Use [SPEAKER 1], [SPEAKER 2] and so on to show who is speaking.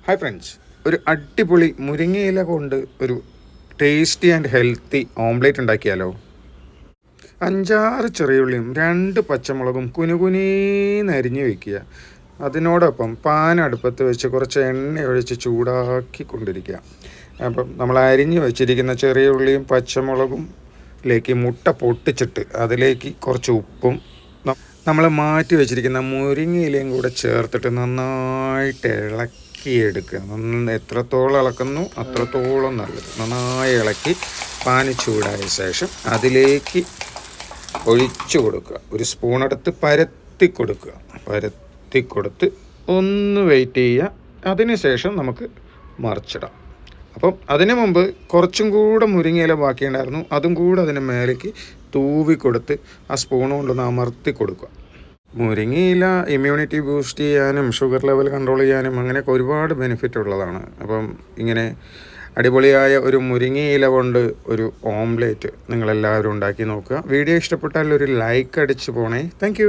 [SPEAKER 1] Hi friends, ഒരു അടിപൊളി മുരിങ്ങയില കൊണ്ട് ഒരു ടേസ്റ്റി ആൻഡ് ഹെൽത്തി ഓംലേറ്റ് ഉണ്ടാക്കിയാലോ. 5-6 ചെറിയുള്ളിയും 2 പച്ചമുളകും കുനുകുനീന്ന് അരിഞ്ഞ് വയ്ക്കുക. അതിനോടൊപ്പം പാൻ അടുപ്പത്ത് വെച്ച് കുറച്ച് എണ്ണ ഒഴിച്ച് ചൂടാക്കി കൊണ്ടിരിക്കുക. അപ്പം നമ്മൾ അരിഞ്ഞ് വെച്ചിരിക്കുന്ന ചെറിയ ഉള്ളിയും പച്ചമുളകും മുട്ട പൊട്ടിച്ചിട്ട് അതിലേക്ക് കുറച്ച് ഉപ്പും നമ്മൾ മാറ്റി വെച്ചിരിക്കുന്ന മുരിങ്ങയിലയും കൂടെ ചേർത്തിട്ട് നന്നായിട്ട് ഇളക്കിയെടുക്കുക. എത്രത്തോളം ഇളക്കുന്നു അത്രത്തോളം നല്ലത്. നന്നായി ഇളക്കി പാനി ചൂടായ ശേഷം അതിലേക്ക് ഒഴിച്ചു കൊടുക്കുക. ഒരു സ്പൂണെടുത്ത് പരത്തി കൊടുത്ത് ഒന്ന് വെയിറ്റ് ചെയ്യുക. അതിന് ശേഷം നമുക്ക് മറിച്ചിടാം. അപ്പം അതിനു മുമ്പ് കുറച്ചും കൂടെ മുരിങ്ങയില ബാക്കിയുണ്ടായിരുന്നു, അതും കൂടെ അതിന് മേലേക്ക് തൂവി കൊടുത്ത് ആ സ്പൂൺ കൊണ്ടൊന്ന് അമർത്തി കൊടുക്കുക. മുരിങ്ങയില ഇമ്മ്യൂണിറ്റി ബൂസ്റ്റ് ചെയ്യാനും ഷുഗർ ലെവൽ കൺട്രോൾ ചെയ്യാനും അങ്ങനെയൊക്കെ ഒരുപാട് ബെനിഫിറ്റ് ഉള്ളതാണ്. അപ്പം ഇങ്ങനെ അടിപൊളിയായ ഒരു മുരിങ്ങയില കൊണ്ട് ഒരു ഓംലേറ്റ് നിങ്ങളെല്ലാവരും ഉണ്ടാക്കി നോക്കുക. വീഡിയോ ഇഷ്ടപ്പെട്ടാൽ ഒരു ലൈക്ക് അടിച്ച് പോണേ. താങ്ക്